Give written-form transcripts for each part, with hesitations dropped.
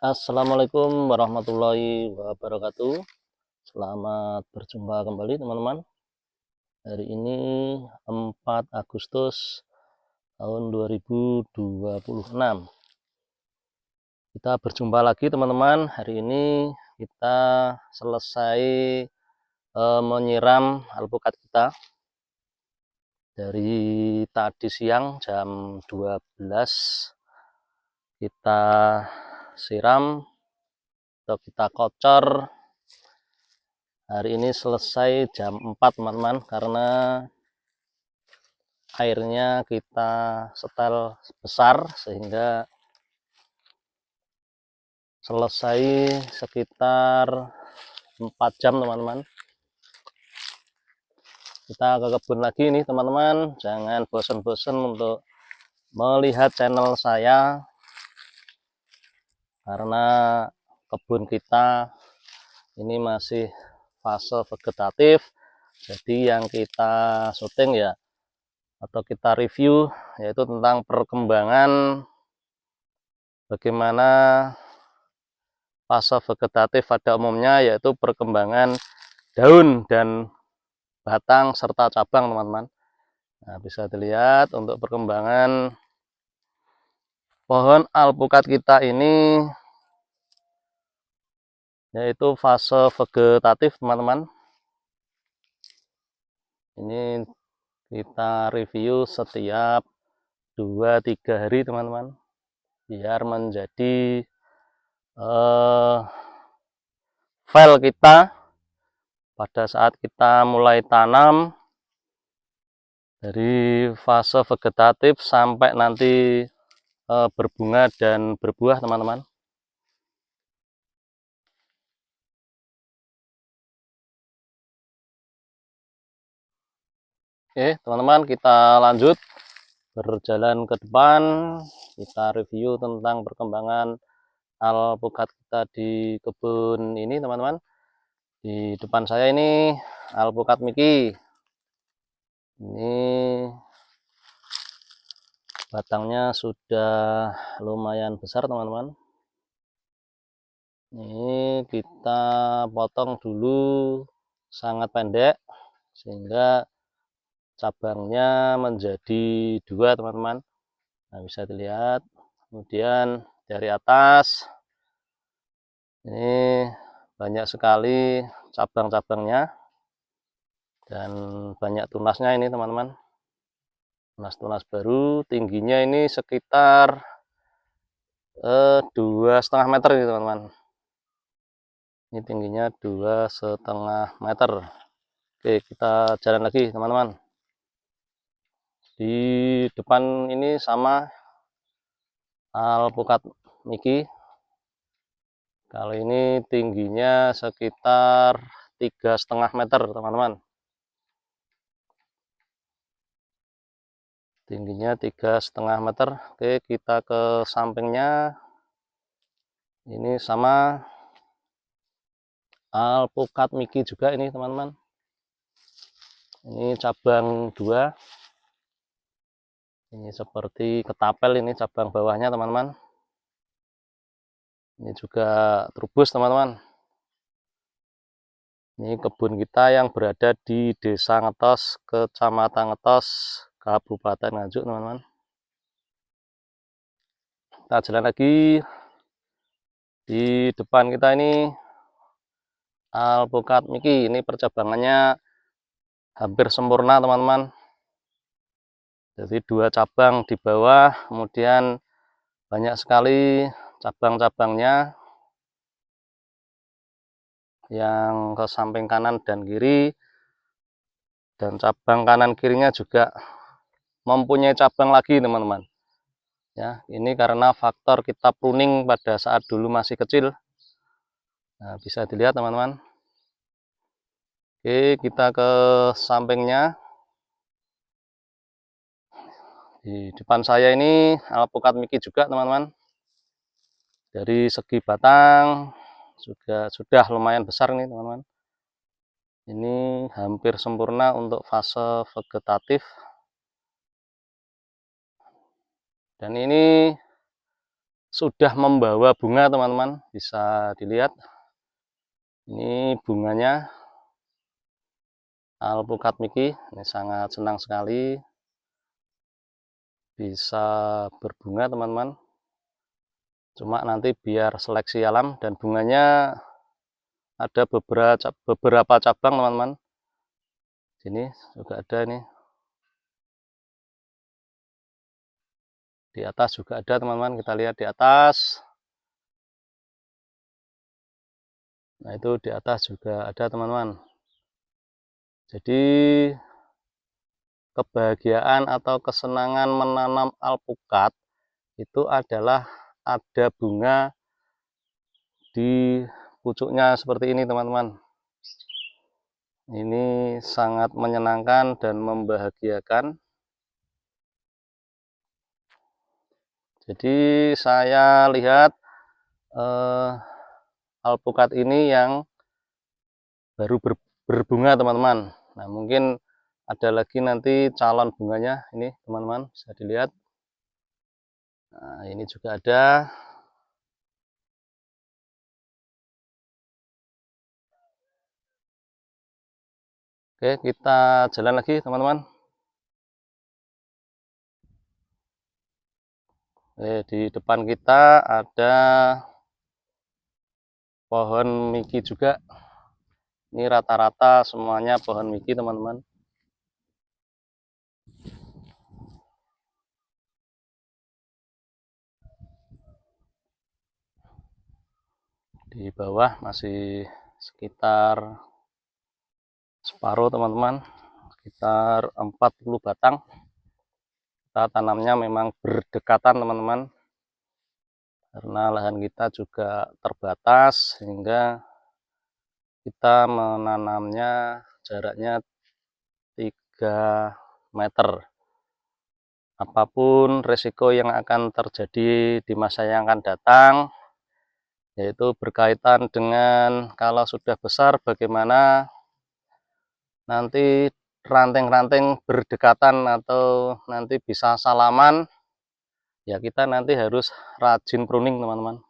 Assalamualaikum warahmatullahi wabarakatuh. Selamat berjumpa kembali teman-teman. Hari ini 4 Agustus tahun 2026. Kita berjumpa lagi teman-teman. Hari ini kita selesai menyiram alpukat kita. Dari tadi siang jam 12 kita siram atau kita kocor. Hari ini selesai jam 4 teman-teman, karena airnya kita setel besar sehingga selesai sekitar 4 jam teman-teman. Kita ke kebun lagi nih teman-teman, jangan bosan-bosan untuk melihat channel saya, karena kebun kita ini masih fase vegetatif. Jadi yang kita syuting ya, atau kita review, yaitu tentang perkembangan bagaimana fase vegetatif pada umumnya, yaitu perkembangan daun dan batang serta cabang teman-teman. Nah, bisa dilihat untuk perkembangan pohon alpukat kita ini, yaitu fase vegetatif teman-teman. Ini kita review setiap 2-3 hari teman-teman, biar menjadi file kita pada saat kita mulai tanam, dari fase vegetatif sampai nanti berbunga dan berbuah teman-teman. Oke teman-teman, kita lanjut berjalan ke depan. Kita review tentang perkembangan alpukat kita di kebun ini teman-teman. Di depan saya ini alpukat Miki. Ini batangnya sudah lumayan besar teman-teman. Ini kita potong dulu sangat pendek sehingga cabangnya menjadi 2 teman-teman. Nah, bisa dilihat. Kemudian dari atas ini banyak sekali cabang-cabangnya dan banyak tunasnya ini teman-teman. Tunas-tunas baru, tingginya ini sekitar 2,5 meter ini teman-teman. Ini tingginya 2,5 meter. Oke, kita jalan lagi teman-teman. Di depan ini sama alpukat Miki. Kali ini tingginya sekitar 3,5 meter teman-teman. Tingginya 3,5 meter. Oke, kita ke sampingnya. Ini sama alpukat Miki juga ini teman-teman. Ini cabang 2. Ini seperti ketapel, ini cabang bawahnya teman-teman. Ini juga trubus teman-teman. Ini kebun kita yang berada di Desa Ngetos, Kecamatan Ngetos, Kabupaten Nganjuk teman-teman. Kita jalan lagi. Di depan kita ini alpukat Miki. Ini percabangannya hampir sempurna teman-teman. Jadi 2 cabang di bawah, kemudian banyak sekali cabang-cabangnya yang ke samping kanan dan kiri, dan cabang kanan kirinya juga mempunyai cabang lagi teman-teman. Ya, ini karena faktor kita pruning pada saat dulu masih kecil. Nah, bisa dilihat teman-teman. Oke, kita ke sampingnya. Di depan saya ini alpukat Miki juga teman-teman. Dari segi batang juga sudah lumayan besar nih teman-teman. Ini hampir sempurna untuk fase vegetatif. Dan ini sudah membawa bunga teman-teman, bisa dilihat ini bunganya alpukat Miki. Ini sangat senang sekali bisa berbunga teman-teman. Cuma nanti biar seleksi alam, dan bunganya ada beberapa cabang teman-teman. Sini juga ada nih, di atas juga ada teman-teman, kita lihat di atas. Nah itu di atas juga ada teman-teman. Jadi kebahagiaan atau kesenangan menanam alpukat itu adalah ada bunga di pucuknya seperti ini teman-teman. Ini sangat menyenangkan dan membahagiakan. Jadi saya lihat alpukat ini yang baru berbunga teman-teman. Nah mungkin ada lagi nanti calon bunganya ini teman-teman, bisa dilihat. Nah ini juga ada. Oke, kita jalan lagi teman-teman. Di depan kita ada pohon Miki juga. Ini rata-rata semuanya pohon Miki teman-teman. Di bawah masih sekitar separuh teman-teman, sekitar 40 batang. Kita tanamnya memang berdekatan teman-teman, karena lahan kita juga terbatas, sehingga kita menanamnya jaraknya 3 meter. Apapun resiko yang akan terjadi di masa yang akan datang, yaitu berkaitan dengan kalau sudah besar bagaimana nanti ranting-ranting berdekatan atau nanti bisa salaman, ya kita nanti harus rajin pruning teman-teman.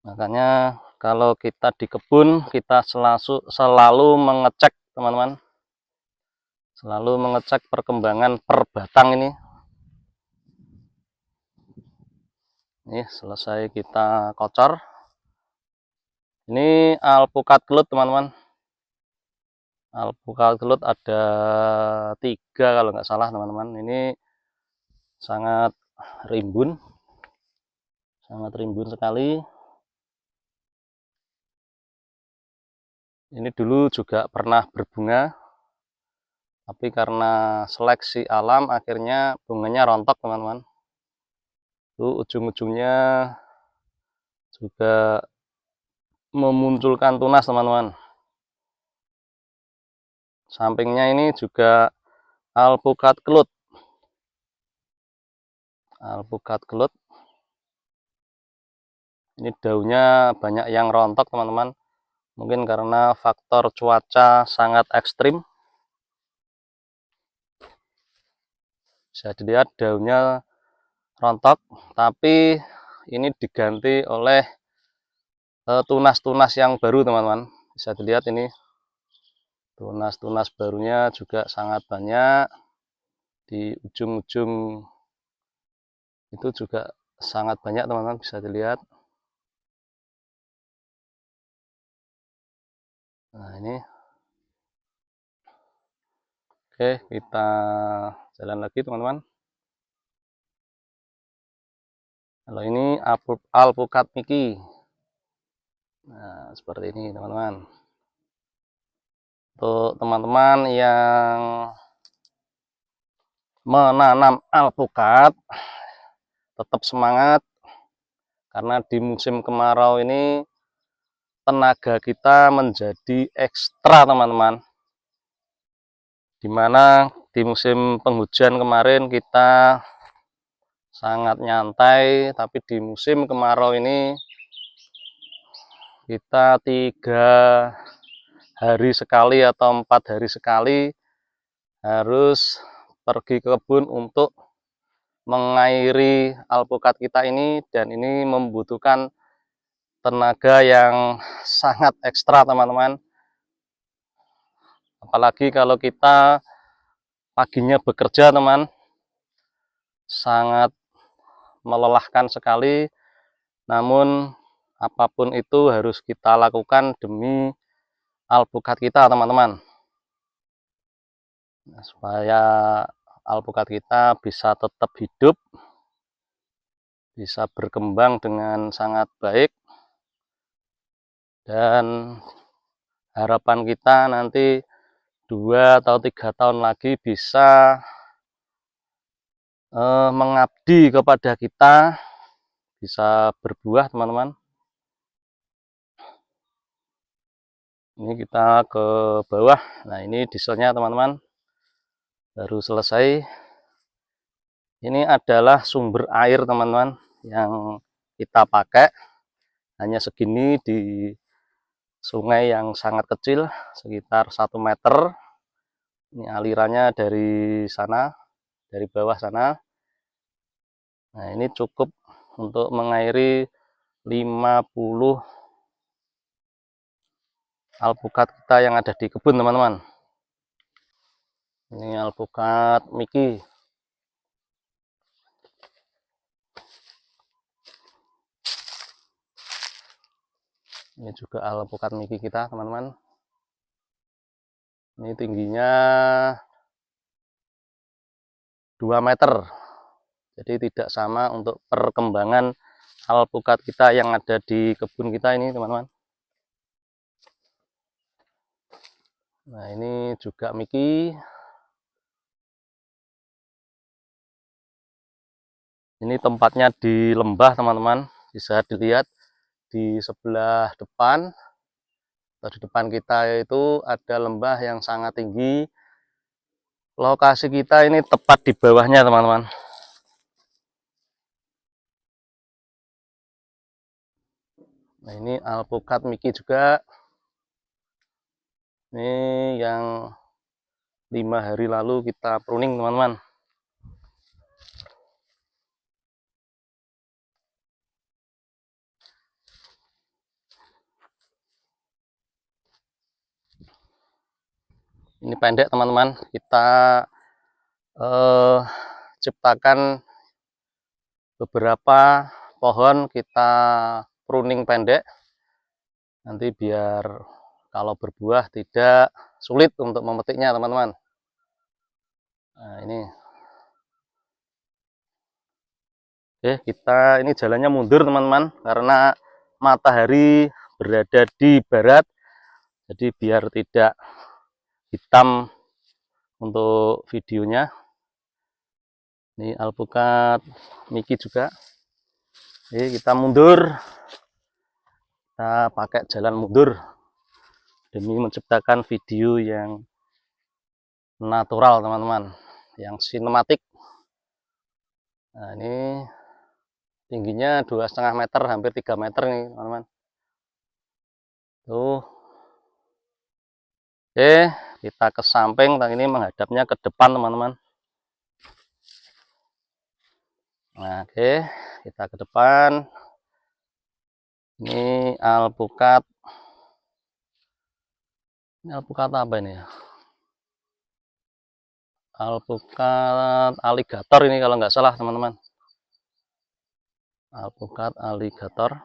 Makanya kalau kita di kebun, kita selalu mengecek teman-teman, selalu mengecek perkembangan per batang ini. Ini selesai kita kocor. Ini alpukat kelut teman-teman. Alpukat kelut ada 3 kalau nggak salah teman-teman. Ini sangat rimbun sekali. Ini dulu juga pernah berbunga, tapi karena seleksi alam akhirnya bunganya rontok teman-teman. Itu ujung-ujungnya juga memunculkan tunas teman-teman. Sampingnya ini juga alpukat kelut. Alpukat kelut. Ini daunnya banyak yang rontok teman-teman. Mungkin karena faktor cuaca sangat ekstrim. Bisa dilihat daunnya rontok, tapi ini diganti oleh tunas-tunas yang baru teman-teman. Bisa dilihat ini tunas-tunas barunya juga sangat banyak. Di ujung-ujung itu juga sangat banyak teman-teman, bisa dilihat. Nah ini, oke, kita jalan lagi teman-teman. Kalau ini alpukat Miki. Nah seperti ini teman-teman. Untuk teman-teman yang menanam alpukat, tetap semangat, karena di musim kemarau ini tenaga kita menjadi ekstra teman-teman. Dimana di musim penghujan kemarin kita sangat nyantai, tapi di musim kemarau ini kita 3 hari sekali atau 4 hari sekali harus pergi ke kebun untuk mengairi alpukat kita ini, dan ini membutuhkan tenaga yang sangat ekstra teman-teman. Apalagi kalau kita paginya bekerja teman, sangat melelahkan sekali. Namun apapun itu harus kita lakukan demi alpukat kita teman-teman, supaya alpukat kita bisa tetap hidup, bisa berkembang dengan sangat baik, dan harapan kita nanti 2 atau 3 tahun lagi bisa mengabdi kepada kita, bisa berbuah teman-teman. Ini kita ke bawah. Nah, ini dieselnya teman-teman baru selesai. Ini adalah sumber air teman-teman yang kita pakai, hanya segini di sungai yang sangat kecil, sekitar 1 meter. Ini alirannya dari sana, dari bawah sana. Nah, ini cukup untuk mengairi 50 alpukat kita yang ada di kebun teman-teman. Ini alpukat Mickey. Ini juga alpukat Mickey kita teman-teman. Ini tingginya 2 meter. Jadi tidak sama untuk perkembangan alpukat kita yang ada di kebun kita ini teman-teman. Nah, ini juga Mickey. Ini tempatnya di lembah teman-teman, bisa dilihat di sebelah depan atau di depan kita itu ada lembah yang sangat tinggi. Lokasi kita ini tepat di bawahnya teman-teman. Nah, ini alpukat Mickey juga. Ini yang 5 hari lalu kita pruning teman-teman. Ini pendek teman-teman, kita ciptakan beberapa pohon, kita pruning pendek, nanti biar kalau berbuah tidak sulit untuk memetiknya teman-teman. Nah, ini kita ini jalannya mundur teman-teman, karena matahari berada di barat, jadi biar tidak hitam untuk videonya. Ini alpukat Mickey juga. Kita mundur, kita pakai jalan mundur demi menciptakan video yang natural teman-teman, yang sinematik. Nah, ini tingginya 2,5 meter, hampir 3 meter nih teman-teman. Tuh. Kita ke samping, ini menghadapnya ke depan teman-teman. Nah, kita ke depan. Ini alpukat. Ini alpukat apa ini ya? Alpukat aligator ini kalau nggak salah teman-teman. Alpukat aligator.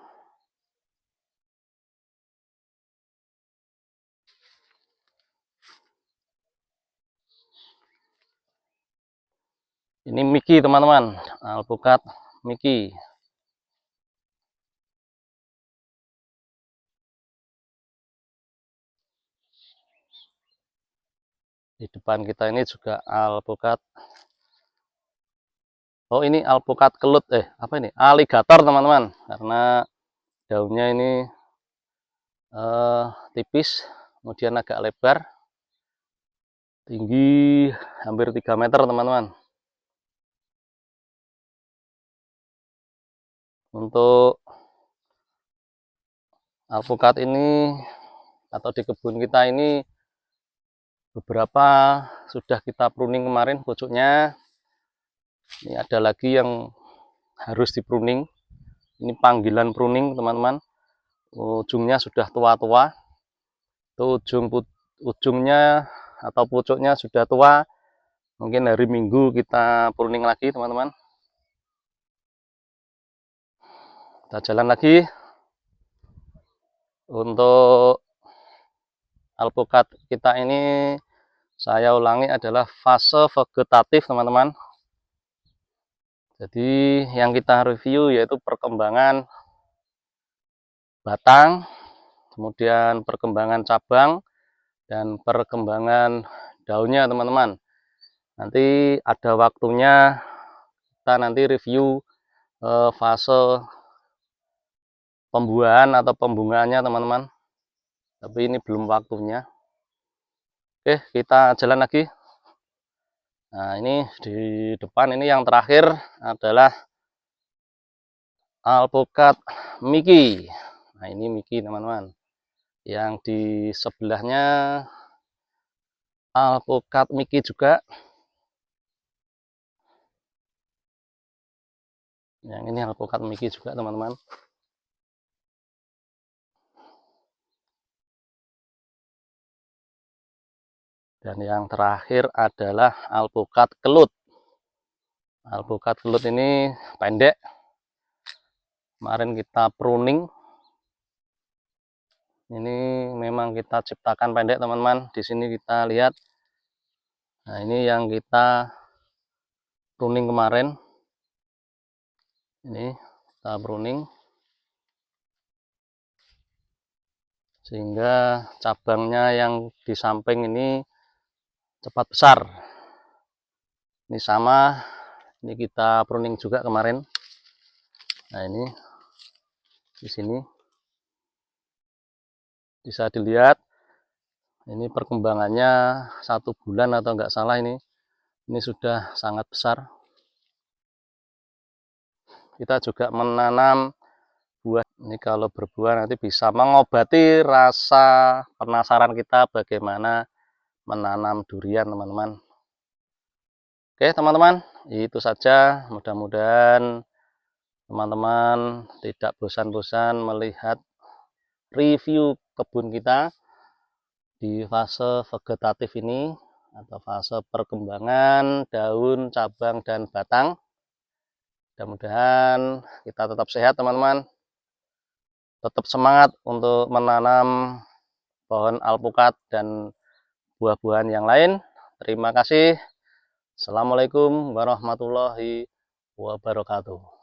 Ini Mickey teman-teman, alpukat Mickey. Di depan kita ini juga alpukat. Oh, ini alpukat kelut, apa ini? Aligator teman-teman, karena daunnya ini tipis, kemudian agak lebar, tinggi hampir 3 meter teman-teman. Untuk alpukat ini atau di kebun kita ini beberapa sudah kita pruning kemarin pucuknya, Ini ada lagi yang harus di pruning. Ini panggilan pruning teman-teman. Ujungnya sudah tua-tua. Itu ujungnya atau pucuknya sudah tua. Mungkin hari Minggu kita pruning lagi teman-teman. Kita jalan lagi. Untuk alpukat kita ini saya ulangi adalah fase vegetatif teman-teman. Jadi yang kita review yaitu perkembangan batang, kemudian perkembangan cabang, dan perkembangan daunnya teman-teman. Nanti ada waktunya kita nanti review fase pembuahan atau pembungaannya teman-teman. Tapi ini belum waktunya. Oke, kita jalan lagi. Nah, ini di depan ini yang terakhir adalah alpukat Mickey. Nah, ini Mickey teman-teman. Yang di sebelahnya alpukat Mickey juga. Yang ini alpukat Mickey juga teman-teman. Dan yang terakhir adalah alpukat kelut. Alpukat kelut ini pendek. Kemarin kita pruning. Ini memang kita ciptakan pendek teman-teman. Di sini kita lihat. Nah, ini yang kita pruning kemarin. Ini kita pruning. Sehingga cabangnya yang di samping ini cepat besar. Ini sama. Ini kita pruning juga kemarin. Nah, ini di sini bisa dilihat. Ini perkembangannya 1 bulan atau enggak salah ini sudah sangat besar. Kita juga menanam buah. Ini kalau berbuah nanti bisa mengobati rasa penasaran kita bagaimana menanam durian teman-teman. Oke teman-teman, itu saja. Mudah-mudahan teman-teman tidak bosan-bosan melihat review kebun kita di fase vegetatif ini atau fase perkembangan daun, cabang, dan batang. Mudah-mudahan kita tetap sehat teman-teman, tetap semangat untuk menanam pohon alpukat dan buah-buahan yang lain. Terima kasih. Assalamualaikum warahmatullahi wabarakatuh.